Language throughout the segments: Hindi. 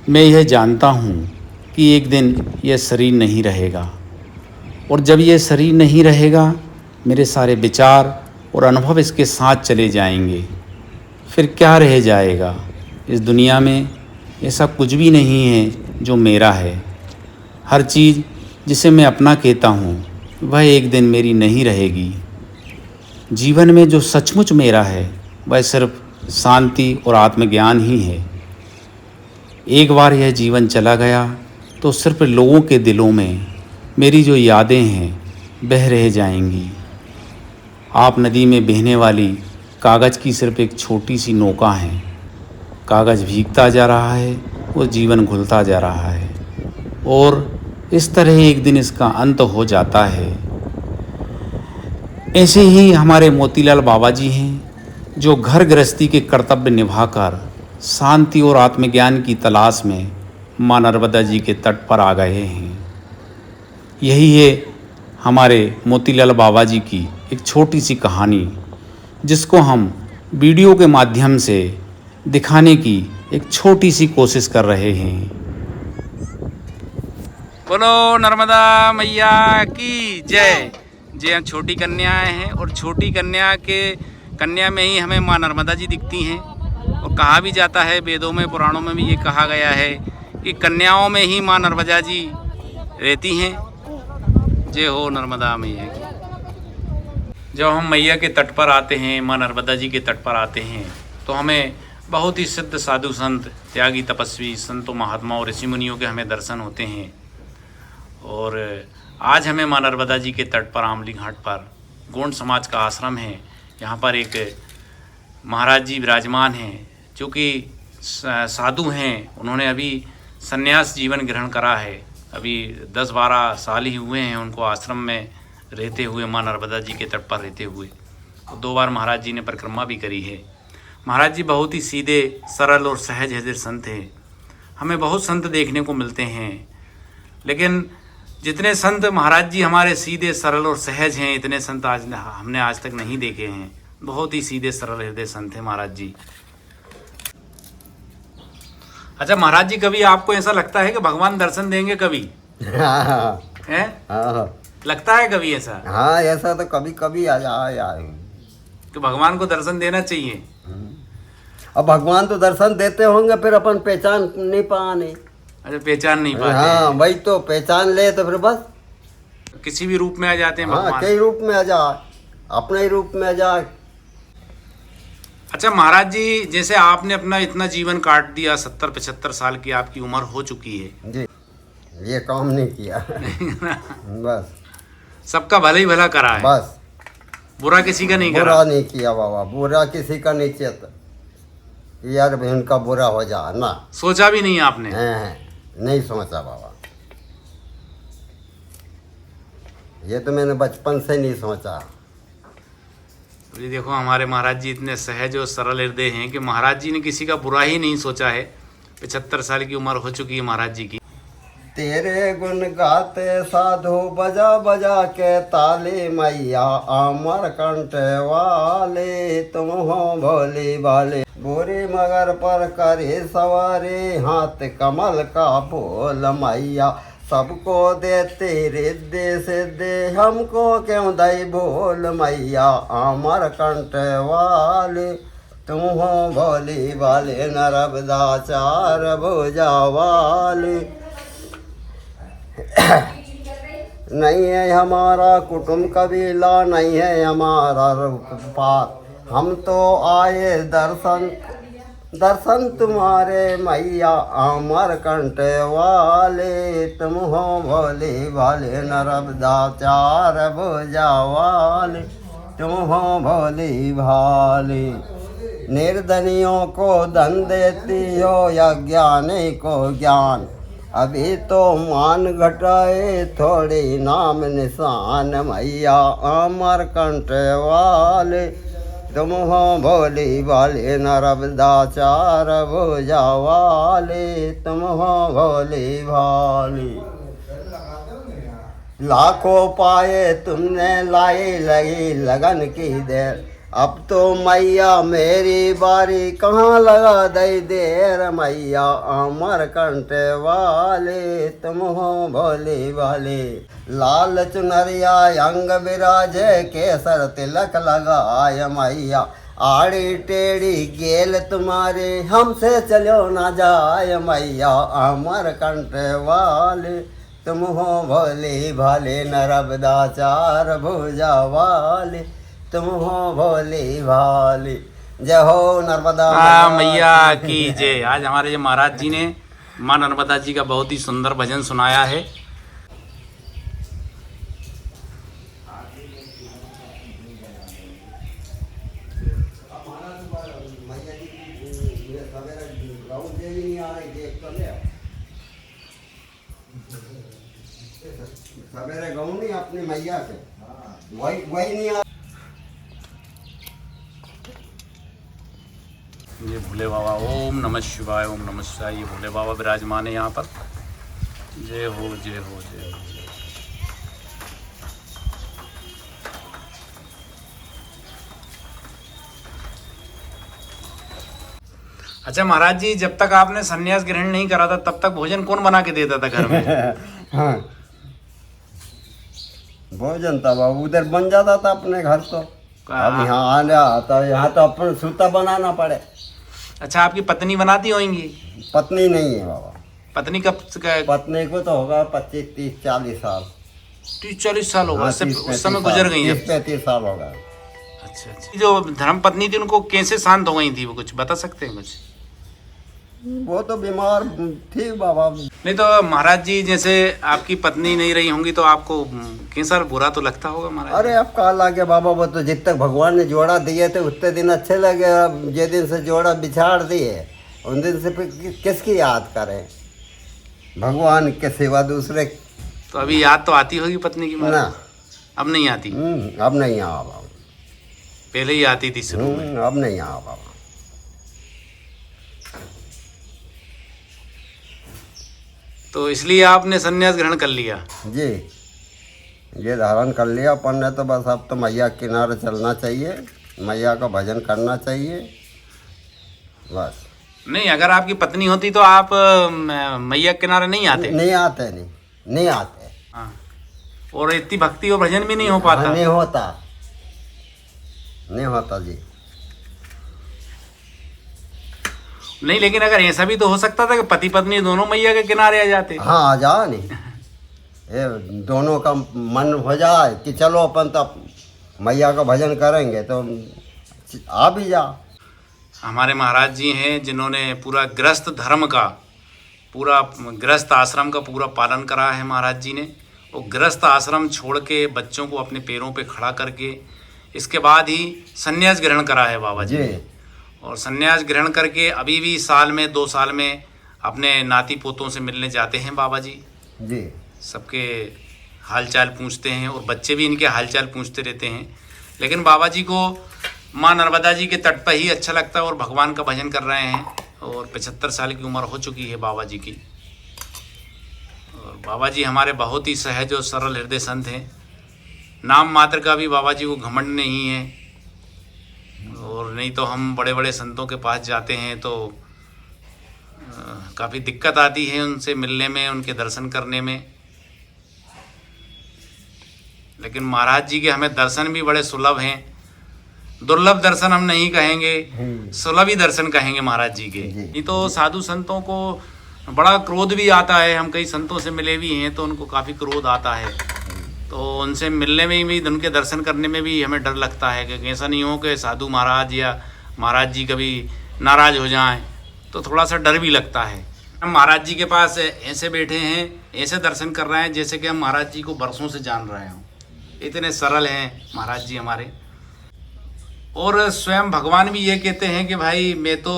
मैं यह जानता हूँ कि एक दिन यह शरीर नहीं रहेगा, और जब यह शरीर नहीं रहेगा मेरे सारे विचार और अनुभव इसके साथ चले जाएंगे। फिर क्या रह जाएगा इस दुनिया में? ऐसा कुछ भी नहीं है जो मेरा है। हर चीज़ जिसे मैं अपना कहता हूँ वह एक दिन मेरी नहीं रहेगी। जीवन में जो सचमुच मेरा है वह सिर्फ शांति और आत्मज्ञान ही है। एक बार यह जीवन चला गया तो सिर्फ लोगों के दिलों में मेरी जो यादें हैं बह रह जाएंगी। आप नदी में बहने वाली कागज़ की सिर्फ एक छोटी सी नौका हैं। कागज़ भीगता जा रहा है और जीवन घुलता जा रहा है, और इस तरह एक दिन इसका अंत हो जाता है। ऐसे ही हमारे मोतीलाल बाबा जी हैं जो घर गृहस्थी के कर्तव्य निभाकर शांति और आत्मज्ञान की तलाश में माँ नर्मदा जी के तट पर आ गए हैं। यही है हमारे मोतीलाल बाबा जी की एक छोटी सी कहानी, जिसको हम वीडियो के माध्यम से दिखाने की एक छोटी सी कोशिश कर रहे हैं। बोलो नर्मदा मैया की जय। जे हम छोटी कन्याएं हैं, और छोटी कन्या में ही हमें माँ नर्मदा जी दिखती हैं। और कहा भी जाता है, वेदों में पुराणों में भी ये कहा गया है कि कन्याओं में ही माँ नर्मदा जी रहती हैं। जय हो नर्मदा मैया की। जब हम मैया के तट पर आते हैं, माँ नर्मदा जी के तट पर आते हैं, तो हमें बहुत ही सिद्ध साधु संत, त्यागी तपस्वी संतों, महात्माओं, ऋषि मुनियों के हमें दर्शन होते हैं। और आज हमें माँ नर्मदा जी के तट पर, आमली घाट पर, गोंड समाज का आश्रम है। यहाँ पर एक महाराज जी विराजमान हैं जो कि साधु हैं। उन्होंने अभी संन्यास जीवन ग्रहण करा है। अभी 10-12 साल ही हुए हैं उनको आश्रम में रहते हुए, माँ नर्मदा जी के तट पर रहते हुए। तो 2 बार महाराज जी ने परिक्रमा भी करी है। महाराज जी बहुत ही सीधे, सरल और सहज हृदय संत हैं। हमें बहुत संत देखने को मिलते हैं, लेकिन जितने संत महाराज जी हमारे सीधे, सरल और सहज हैं, इतने संत हमने आज तक नहीं देखे हैं। बहुत ही सीधे सरल हृदय संत हैं महाराज जी। अच्छा महाराज जी, कभी आपको ऐसा लगता है कि भगवान दर्शन देंगे कभी? हैं? लगता है कभी ऐसा? हाँ, ऐसा तो कभी कभी आ जाए कि भगवान को दर्शन देना चाहिए। अब भगवान तो दर्शन देते होंगे, फिर अपन पहचान नहीं पाने। अच्छा, पहचान नहीं पाते? हाँ, वही तो, पहचान ले तो फिर बस किसी भी रूप में आ जाते हैं भगवान। हाँ, कई रूप में आ जाए, अपने ही रूप में आ जाए। अच्छा महाराज जी, जैसे आपने अपना इतना जीवन काट दिया, 70-75 साल की आपकी उम्र हो चुकी है जी, ये काम नहीं किया बस सबका भला ही भला करा है, बस बुरा किसी का नहीं करा। बुरा नहीं किया बाबा, बुरा किसी का नहीं चाहता यार, उनका बुरा हो जा ना। सोचा भी नहीं आपने? नहीं सोचा बाबा, ये तो मैंने बचपन से नहीं सोचा। ये देखो, हमारे महाराज जी इतने सहज और सरल हृदय हैं कि महाराज जी ने किसी का बुरा ही नहीं सोचा है। 75 साल की उम्र हो चुकी है महाराज जी की। तेरे गुण गाते साधु बजा बजा के ताले, मैया अमर कंठ वाले, तुम हो भोले भाले। बुरे मगर पर करे सवारे, हाथ कमल का फूल मैया, सबको देते रिद्धे सिद्धे, हमको क्यों दई भूल मैया अमर कंठ वाले, तुम हो भोले वाले, नर्मदा चार भुजा वाले। नहीं है हमारा कुटुंब कबीला, नहीं है हमारा रूपपात, हम तो आए दर्शन तुम्हारे मैया अमर कंठ वाले, तुम हो भोले भाले, नर्मदा चार भुजा वाले, तुम हो भोले भाले। निर्धनियों को धन देती हो, अज्ञानी को ज्ञान, अभी तो मान घटाए थोड़ी नाम निशान मैया अमर कंठ वाले, तुम हो भोले भाले, नर्मदा चार भुजा वाले, तुम हो भोले भाले। लाखों पाए तुमने, लाई लगी लगन की देर, अब तो मैया मेरी बारी कहाँ लगा दई देर मैया अमर कंठ वाले तुम हो भोले वाले। लाल चुनरिया अंग विराजे केसर तिलक लगाय मैया आड़ी टेढ़ी गेल तुम्हारे हमसे चलो ना जाय मैया अमर कंठ वाले तुम हो भोले भाले नर्मदा चार भुजा वाले तुम हो भोले भाले। जय हो नर्मदा मैया की जय। आज हमारे जो महाराज जी ने माँ नर्मदा जी का बहुत ही सुंदर भजन सुनाया है। सवेरे गाँव नहीं अपनी मैया से वही नहीं आ। ये भोले बाबा ओम नमः शिवाय ओम नमः शिवाय। ये भोले बाबा विराजमान है यहाँ पर। जय हो जय हो जय हो। अच्छा महाराज जी, जब तक आपने संन्यास ग्रहण नहीं करा था तब तक भोजन कौन बना के देता था घर में? हाँ भोजन तब उधर बन जाता था अपने घर। तो अब यहाँ आ रहा था, यहाँ तो अपन सूता बनाना पड़े। अच्छा, आपकी पत्नी बनाती होंगी? पत्नी नहीं है बाबा। पत्नी कब? पत्नी को तो होगा 25 30 40 साल। 30-40 साल होगा। हाँ, उस समय गुजर गई? 30-35 साल होगा। अच्छा अच्छा। जो धर्म पत्नी थी उनको कैसे शांत हो गई थी वो, कुछ बता सकते हैं कुछ? वो तो बीमार थी बाबा। नहीं तो महाराज जी, जैसे आपकी पत्नी नहीं रही होंगी तो आपको कैसा बुरा तो लगता होगा महाराज? अरे अब कहा लगे बाबा, वो तो जित तक भगवान ने जोड़ा दिए थे उतने दिन अच्छे लगे। अब जे दिन से जोड़ा बिछाड़ दिए उन दिन से किसकी याद करें? भगवान के सिवा दूसरे। तो अभी याद तो आती होगी पत्नी की ना? अब नहीं आती? अब नहीं आ बाबा। पहले ही आती थी शुरू में। अब नहीं आ बाबा। तो इसलिए आपने संन्यास ग्रहण कर लिया? जी, ये धारण कर लिया अपन ने। तो बस अब तो मैया के किनारे चलना चाहिए, मैया का भजन करना चाहिए बस। नहीं, अगर आपकी पत्नी होती तो आप मैया के किनारे नहीं आते? नहीं आते, नहीं आते। हाँ। और इतनी भक्ति और भजन भी नहीं हो पाता? नहीं होता जी। नहीं, लेकिन अगर ऐसा भी तो हो सकता था कि पति पत्नी दोनों मैया के किनारे आ जाते। हाँ आ जा नहीं, ये दोनों का मन हो जाए कि चलो अपन तो मैया का भजन करेंगे तो आ भी जा। हमारे महाराज जी हैं जिन्होंने पूरा गृहस्थ धर्म का, पूरा गृहस्थ आश्रम का पूरा पालन करा है महाराज जी ने। वो गृहस्थ आश्रम छोड़ के बच्चों को अपने पैरों पे खड़ा करके इसके बाद ही संन्यास ग्रहण करा है बाबा जी। और संन्यास ग्रहण करके अभी भी साल में 2 साल में अपने नाती पोतों से मिलने जाते हैं बाबा जी। सबके हालचाल पूछते हैं और बच्चे भी इनके हालचाल पूछते रहते हैं। लेकिन बाबा जी को माँ नर्मदा जी के तट पर ही अच्छा लगता है और भगवान का भजन कर रहे हैं। और 75 साल की उम्र हो चुकी है बाबा जी की। और बाबा जी हमारे बहुत ही सहज और सरल हृदय संत हैं। नाम मात्र का भी बाबा जी को घमंड नहीं है। और नहीं तो हम बड़े बड़े संतों के पास जाते हैं तो काफ़ी दिक्कत आती है उनसे मिलने में, उनके दर्शन करने में। लेकिन महाराज जी के हमें दर्शन भी बड़े सुलभ हैं। दुर्लभ दर्शन हम नहीं कहेंगे, सुलभ ही दर्शन कहेंगे महाराज जी के। नहीं तो साधु संतों को बड़ा क्रोध भी आता है। हम कई संतों से मिले भी हैं तो उनको काफ़ी क्रोध आता है। तो उनसे मिलने में भी, उनके दर्शन करने में भी हमें डर लगता है कि ऐसा नहीं हो कि साधु महाराज या महाराज जी कभी नाराज हो जाएं, तो थोड़ा सा डर भी लगता है। हम महाराज जी के पास ऐसे बैठे हैं, ऐसे दर्शन कर रहे हैं जैसे कि हम महाराज जी को बरसों से जान रहे हों। इतने सरल हैं महाराज जी हमारे। और स्वयं भगवान भी ये कहते हैं कि भाई मैं तो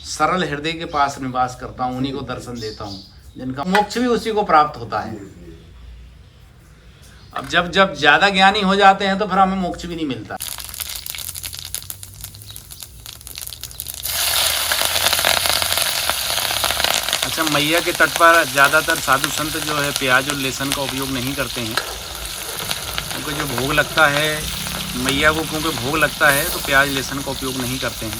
सरल हृदय के पास निवास करता हूँ, उन्हीं को दर्शन देता हूँ, जिनका मोक्ष भी उसी को प्राप्त होता है। अब जब जब ज़्यादा ज्ञानी हो जाते हैं तो फिर हमें मोक्ष भी नहीं मिलता। अच्छा, मैया के तट पर ज़्यादातर साधु संत जो है प्याज और लहसुन का उपयोग नहीं करते हैं, क्योंकि जो भोग लगता है मैया को क्योंकि भोग लगता है तो प्याज लहसुन का उपयोग नहीं करते हैं।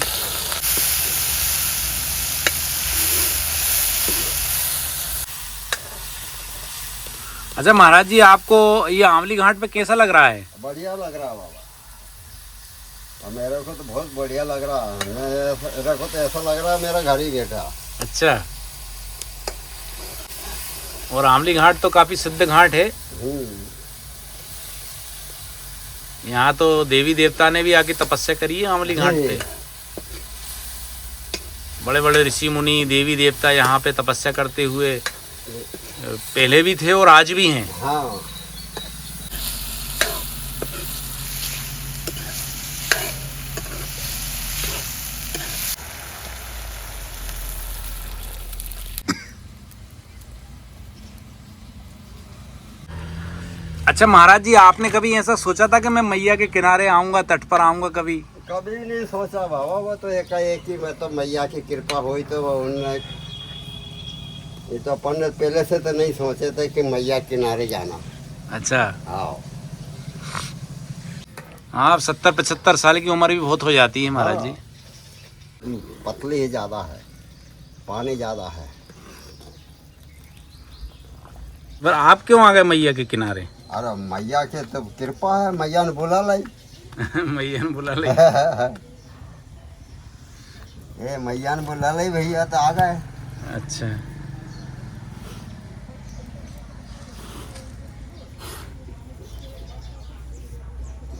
अच्छा महाराज जी, आपको ये आंवली घाट पे कैसा लग रहा है? बढ़िया लग रहा है बाबा, और मेरे को तो बहुत बढ़िया लग रहा है। मेरे को तो ऐसा लग रहा है मेरा घर ही बैठा। अच्छा, और आंवली घाट तो काफी सिद्ध घाट है। यहाँ तो देवी देवता ने भी आके तपस्या करी है आंवली घाट पे। बड़े बड़े ऋषि मुनि देवी देवता यहाँ पे तपस्या करते हुए पहले भी थे और आज भी हैं। हाँ। अच्छा महाराज जी, आपने कभी ऐसा सोचा था कि मैं मैया के किनारे आऊंगा, तट पर आऊंगा? कभी कभी नहीं सोचा बाबा, वो तो एकाएक ही मैं तो मैया की कृपा हुई तो उनने, ये तो अपन ने पहले से तो नहीं सोचे थे कि मैया किनारे जाना। अच्छा। आओ। हाँ, अब 70-75 साल की उम्र भी बहुत हो जाती है महाराज जी। पतली ही ज़्यादा है, पानी ज़्यादा है। पर आप क्यों आ गए मैया के किनारे? अरे मैया के तो कृपा है, मैया ने बुला लाई। मैया ने बुला ली। ये मैया ने बुला लाई भैया, तो आ गए। अच्छा,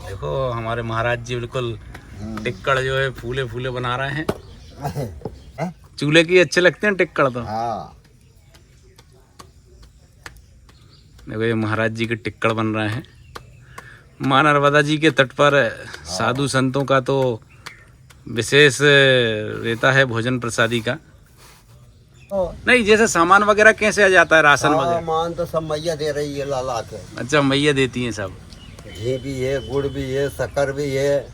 देखो हमारे महाराज जी बिल्कुल टिक्कड़ जो है फूले फूले बना रहे हैं। चूल्हे की अच्छे लगते हैं टिक्कड़ तो। हाँ। देखो ये महाराज जी के टिक्कड़ बन रहे हैं। माँ नर्मदा जी के तट पर साधु संतों का तो विशेष रहता है भोजन प्रसादी का। नहीं, जैसे सामान वगैरह कैसे आ जाता है, राशन वगैरह? सामान तो सब मैया दे रही है ला के। अच्छा, मैया देती हैं सब? घी भी है, गुड़ भी है, शक्कर भी है,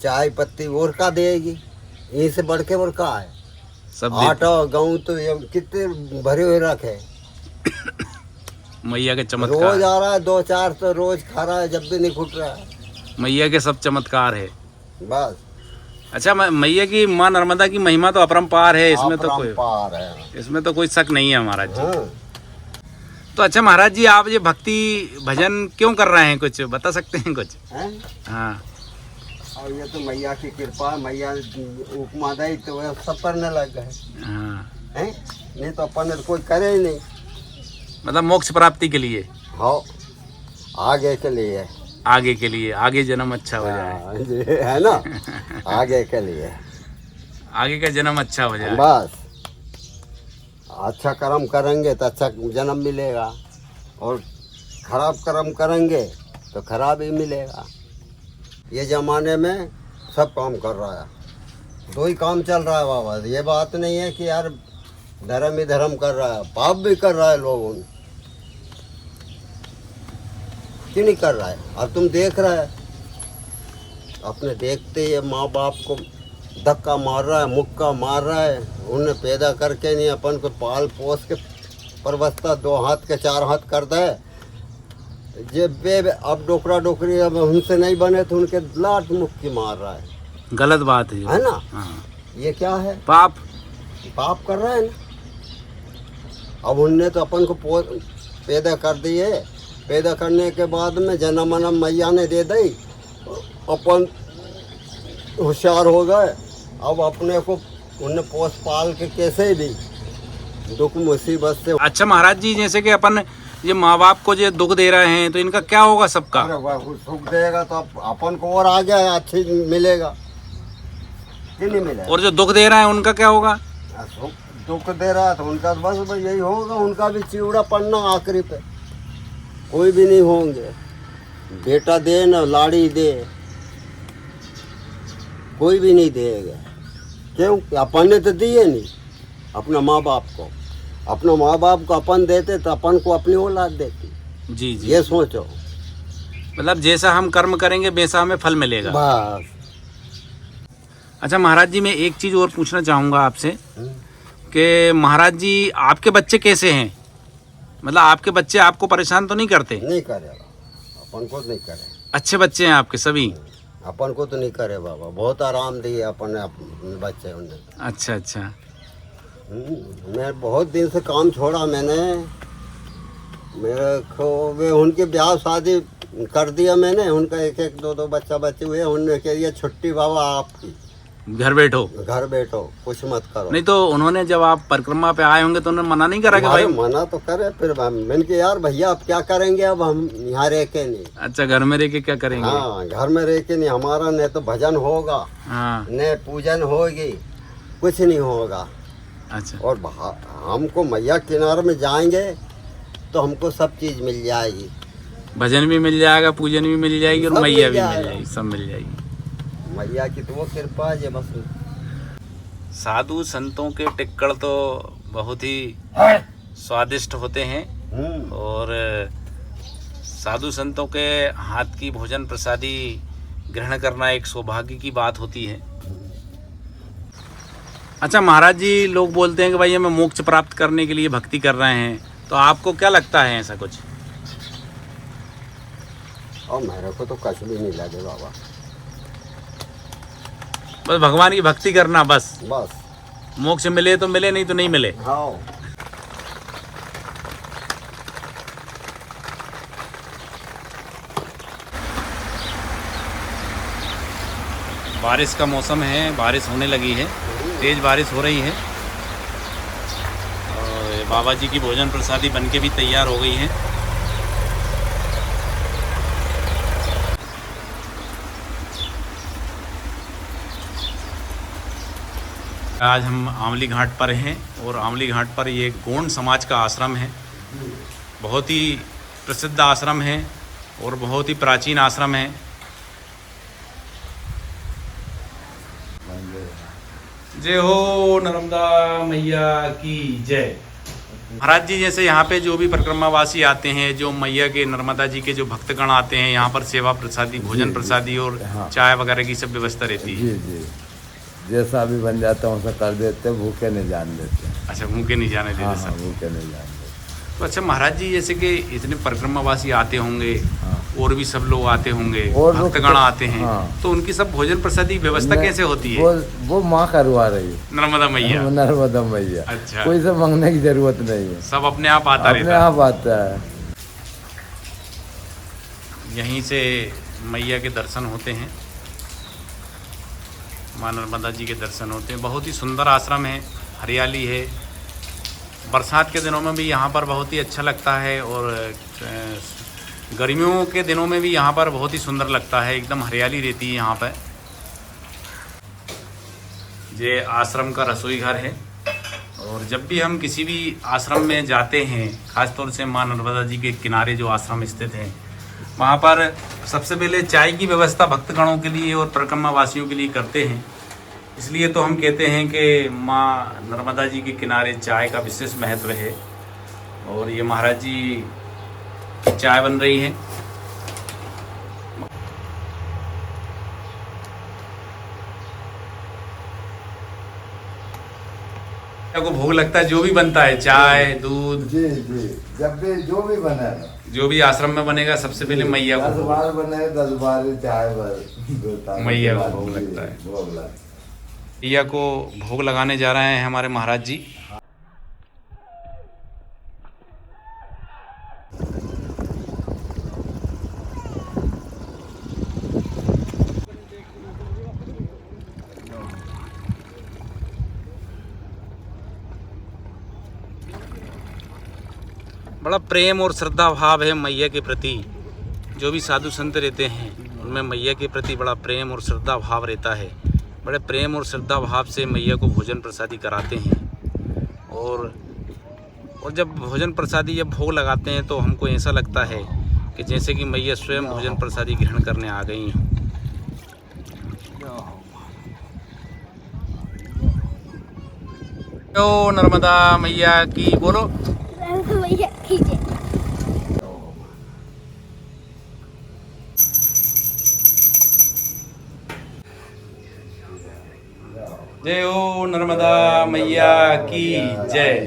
चाय पत्ती और का देगी, यहीं से बढ़ के और का है सब। आटा गेहूं तो ये कितने भरे हुए रखे। मैया के चमत्कार रोज आ रहा है, 2-4 तो रोज खा रहा है, जब भी नहीं खुट रहा है। मैया के सब चमत्कार है बस। अच्छा, मैया की माँ नर्मदा की महिमा तो अपरंपार है, इसमें तो अपरंपार है, इसमें तो कोई शक नहीं है महाराज जी। हाँ। तो अच्छा महाराज जी, आप ये भक्ति भजन क्यों कर रहे हैं, कुछ बता सकते हैं कुछ? हाँ। और ये तो मैया की कृपा है, मैया उपमा दी तो वह सब करने लग गए। हाँ, नहीं तो अपन ने कोई करे ही नहीं। मतलब मोक्ष प्राप्ति के लिए? हाँ, आगे के लिए। आगे के लिए, आगे जन्म अच्छा हो जाए, है ना। आगे के लिए, आगे का जन्म अच्छा हो जाए। बस अच्छा कर्म करेंगे तो अच्छा जन्म मिलेगा, और खराब कर्म करेंगे तो खराब ही मिलेगा। ये जमाने में सब काम कर रहा है, 2 ही काम चल रहा है बाबा। ये बात नहीं है कि यार धर्म ही धर्म कर रहा है, पाप भी कर रहा है लोगों। क्यों नहीं कर रहा है? अब तुम देख रहा है, अपने देखते ही माँ बाप को धक्का मार रहा है, मुक्का मार रहा है। उन्हें पैदा करके नहीं, अपन को पाल पोस के परवस्ता 2 हाथ के 4 हाथ कर दे। जब अब डोकरा डोकरी अब उनसे नहीं बने तो उनके लाट मुक्की मार रहा है। गलत बात है ना। हाँ। ये क्या है? पाप कर रहा है ना। अब उनने तो अपन को पैदा कर दिए, पैदा करने के बाद में जन्म मैया ने दे दी, अपन होशियार हो गए। अब अपने को उन्हें पोस पाल के कैसे भी दुख मुसीबत से। अच्छा महाराज जी, जैसे कि अपन ये माँ बाप को जो दुख दे रहे हैं तो इनका क्या होगा सबका? सुख देगा तो अपन को और आगे अच्छी मिलेगा कि नहीं मिलेगा। और जो दुख दे रहे हैं उनका क्या होगा? दुख दे रहा है तो उनका बस यही होगा, उनका भी चिवड़ा पड़ना आखिरी पे। कोई भी नहीं होंगे, बेटा दे ना लाड़ी दे, कोई भी नहीं देगा। क्यों? अपन ने तो दिए नहीं अपना माँ बाप को। अपना माँ बाप को अपन देते तो अपन को अपनी औलाद देती। जी जी, ये सोचो। मतलब जैसा हम कर्म करेंगे वैसा हमें फल मिलेगा। बस। अच्छा महाराज जी, मैं एक चीज़ और पूछना चाहूँगा आपसे कि महाराज जी आपके बच्चे कैसे हैं? मतलब आपके बच्चे आपको परेशान तो नहीं करते? नहीं करेगा, अपन को नहीं करे। अच्छे बच्चे हैं आपके सभी? अपन को तो नहीं करे बाबा, बहुत आराम दिए अपने बच्चे उन्हें। अच्छा अच्छा। मैं बहुत दिन से काम छोड़ा मैंने, मेरे को वे उनके ब्याह शादी कर दिया मैंने, उनका एक एक दो दो बच्चा बच्चे हुए, उन्होंने कह दिया छुट्टी बाबा आपकी, घर बैठो घर बैठो कुछ मत करो। नहीं तो उन्होंने जब आप परिक्रमा पे आए होंगे तो उन्होंने मना नहीं करा कि भाई? मना तो करे, फिर मैंने कहा यार भैया अब क्या करेंगे, अब हम यहाँ रह के नहीं। अच्छा, घर में रह के क्या करेंगे? हाँ, घर में रह के नहीं, हमारा न तो भजन होगा, हाँ। न पूजन होगी, कुछ नहीं होगा। अच्छा। और हमको मैया किनारे में जाएंगे तो हमको सब चीज मिल जाएगी, भजन भी मिल जाएगा, पूजन भी मिल जाएगी और सब मैया मिल भी मिल जाएगा। जाएगी, सब मिल जाएगी। मैया की तो वो कृपा है बस। साधु संतों के टिक्कड़ तो बहुत ही स्वादिष्ट होते हैं और साधु संतों के हाथ की भोजन प्रसादी ग्रहण करना एक सौभाग्य की बात होती है। अच्छा महाराज जी, लोग बोलते हैं कि भाई हमें मोक्ष प्राप्त करने के लिए भक्ति कर रहे हैं, तो आपको क्या लगता है ऐसा कुछ? और मेरे को तो कुछ भी नहीं लगे बाबा, बस भगवान की भक्ति करना, बस बस मोक्ष मिले तो मिले, नहीं तो नहीं मिले। हाँ। बारिश का मौसम है, बारिश होने लगी है, तेज बारिश हो रही है और बाबा जी की भोजन प्रसादी बनके भी तैयार हो गई है। आज हम आमली घाट पर हैं और आमली घाट पर ये गोंड समाज का आश्रम है, बहुत ही प्रसिद्ध आश्रम है और बहुत ही प्राचीन आश्रम है। जय हो नर्मदा मैया की जय। महाराज जी, जैसे यहाँ पे जो भी परिक्रमावासी आते हैं, जो मैया के नर्मदा जी के जो भक्तगण आते हैं, यहाँ पर सेवा प्रसादी, भोजन प्रसादी और चाय वगैरह की सब व्यवस्था रहती है। जी जी, जैसा भी बन जाता है वैसा कर देते, भूखे नहीं जान देते। अच्छा, भूखे नहीं जाने देते। हाँ, सब भूखे नहीं जान देते। तो अच्छा महाराज जी, जैसे कि इतने परिक्रमावासी आते होंगे और भी सब लोग आते होंगे, और भक्तगण आते हैं, हाँ। तो उनकी सब भोजन प्रसादी व्यवस्था कैसे होती है? वो माँ करवा रही है, नर्मदा मैया। नर्मदा मैया। अच्छा। कोई से मांगने की जरूरत नहीं है, सब अपने आप आता अपने रहता आप आता है। यहीं से मैया के दर्शन होते हैं, माँ नर्मदा जी के दर्शन होते हैं। बहुत ही सुंदर आश्रम है, हरियाली है, बरसात के दिनों में भी यहाँ पर बहुत ही अच्छा लगता है और गर्मियों के दिनों में भी यहाँ पर बहुत ही सुंदर लगता है, एकदम हरियाली रहती है यहाँ पर। ये आश्रम का रसोई घर है और जब भी हम किसी भी आश्रम में जाते हैं, खासतौर से माँ नर्मदा जी के किनारे जो आश्रम स्थित है, वहाँ पर सबसे पहले चाय की व्यवस्था भक्तगणों के लिए और परिक्रमावासियों के लिए करते हैं। इसलिए तो हम कहते हैं कि माँ नर्मदा जी के किनारे चाय का विशेष महत्व है। और ये महाराज जी चाय बन रही है। को भोग लगता है, जो भी बनता है, चाय, दूध, जी जी, जब भी जो भी बनेगा, जो भी आश्रम में बनेगा, सबसे पहले मैया को 10 बार बने, 10 बार चाय भर मैया को भोग लगता है। भोग लगता है। मैया को भोग लगाने जा रहे हैं हमारे महाराज जी। बड़ा प्रेम और श्रद्धा भाव है मैया के प्रति। जो भी साधु संत रहते हैं उनमें मैया के प्रति बड़ा प्रेम और श्रद्धा भाव रहता है। बड़े प्रेम और श्रद्धा भाव से मैया को भोजन प्रसादी कराते हैं और जब भोजन प्रसादी जब भोग लगाते हैं तो हमको ऐसा लगता है कि जैसे कि मैया स्वयं भोजन प्रसादी ग्रहण करने आ गई हैं। ओ नर्मदा मैया की बोलो। मैया की जय। जय हो नर्मदा मैया की जय।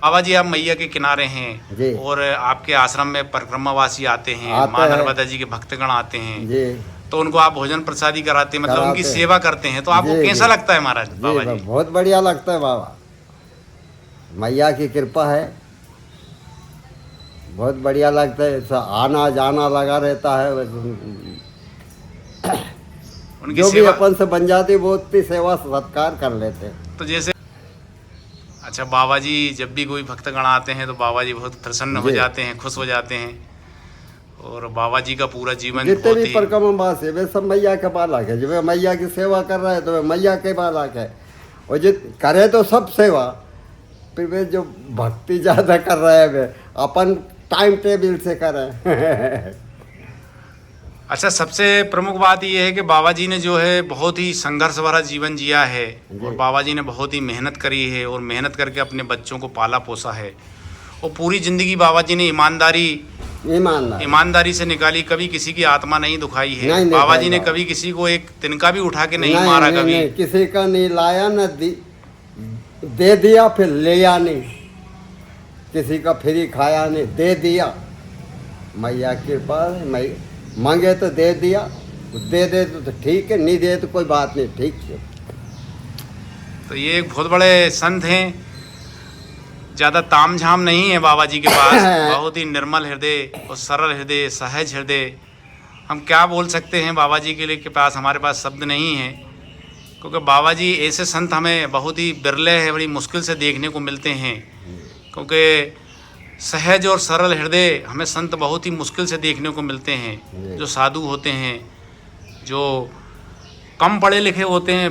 बाबा जी, आप मैया के किनारे हैं जी। और आपके आश्रम में परिक्रमावासी आते हैं, आते माँ हैं। नर्मदा जी के भक्तगण आते हैं, जी। तो उनको आप भोजन प्रसादी कराते हैं, मतलब उनकी कराते हैं। सेवा करते हैं, तो आपको जी, कैसा जी। लगता है महाराज बाबा जी? बहुत बढ़िया लगता है बाबा, मैया की कृपा है, बहुत बढ़िया लगता है। आना जाना लगा रहता है, उनकी जो भी सेवा अपन से बन जाती बहुत ही सेवा सत्कार कर लेते हैं। तो जैसे अच्छा, बाबा जी जब भी कोई भक्तगण आते हैं तो बाबा जी बहुत प्रसन्न हो जी। जाते हैं, खुश हो जाते हैं, और बाबा जी का पूरा जीवन जितने बहुत भी ही परिक्रमावास है वे सब मैया के बालक है। जब वे मैया की सेवा कर रहा है तो वे मैया के बालक है, और जो करे तो सब सेवा, फिर वे जो भक्ति ज़्यादा कर रहे हैं वे अपन टाइम टेबल से करें। अच्छा, सबसे प्रमुख बात यह है कि बाबा जी ने जो है बहुत ही संघर्ष भरा जीवन जिया है, और बाबा जी ने बहुत ही मेहनत करी है, और मेहनत करके अपने बच्चों को पाला पोसा है, और पूरी ज़िंदगी बाबा जी ने ईमानदारी से निकाली, कभी किसी की आत्मा नहीं दुखाई है। नहीं बाबा जी ने दुखाई। कभी किसी को एक तिनका भी उठा के नहीं मारा कभी। नहीं, किसी का नहीं लाया, न दे दिया फिर लिया नहीं, किसी का फ्री खाया नहीं, दे दिया। मैया की कृपा है, मांगे तो दे दिया, दे तो ठीक है, नहीं दे तो कोई बात नहीं, ठीक है। तो ये एक बहुत बड़े संत हैं, ज़्यादा तामझाम नहीं है बाबा जी के पास, बहुत ही निर्मल हृदय और सरल हृदय, सहज हृदय। हम क्या बोल सकते हैं बाबा जी के लिए के पास, हमारे पास शब्द नहीं है, क्योंकि बाबा जी ऐसे संत हमें बहुत ही बिरले है, बड़ी मुश्किल से देखने को मिलते हैं, क्योंकि सहज और सरल हृदय हमें संत बहुत ही मुश्किल से देखने को मिलते हैं। जो साधु होते हैं, जो कम पढ़े लिखे होते हैं,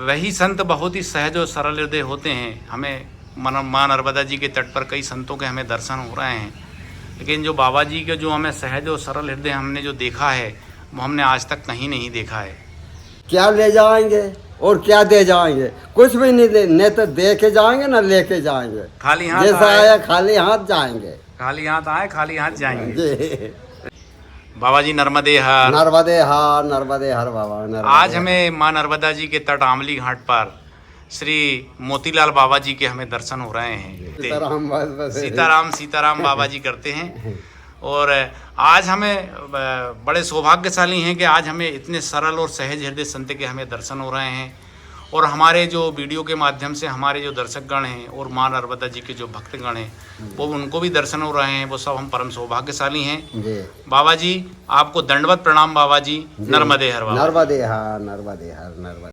वही संत बहुत ही सहज और सरल हृदय होते हैं। हमें माँ नर्मदा जी के तट पर कई संतों के हमें दर्शन हो रहे हैं, लेकिन जो बाबा जी के जो हमें सहज और सरल हृदय हमने जो देखा है वो हमने आज तक कहीं नहीं देखा है। क्या ले जाएंगे और क्या दे जाएंगे, कुछ भी नहीं, न तो दे के जाएंगे न लेके जाएंगे, खाली हाथ जैसा आए, आया खाली हाथ जाएंगे। खाली हाथ आए खाली हाथ जाएंगे। जी, बाबा जी नर्मदे हर। नर्मदे हर बाबा, नर्मदे आज हमें माँ नर्मदा जी के तट आमली घाट पर श्री मोतीलाल बाबा जी के हमें दर्शन हो रहे हैं। सीताराम बाबा जी करते हैं, और आज हमें बड़े सौभाग्यशाली हैं कि आज हमें इतने सरल और सहज हृदय संत के हमें दर्शन हो रहे हैं, और हमारे जो वीडियो के माध्यम से हमारे जो दर्शकगण हैं और माँ नर्मदा जी के जो भक्तगण हैं वो उनको भी दर्शन हो रहे हैं, वो सब हम परम सौभाग्यशाली हैं। जी, बाबा जी आपको दंडवत प्रणाम बाबा जी। नर्मदे हर बाबा। नर्मदे हर, नर्मदे हर, नर्मदे।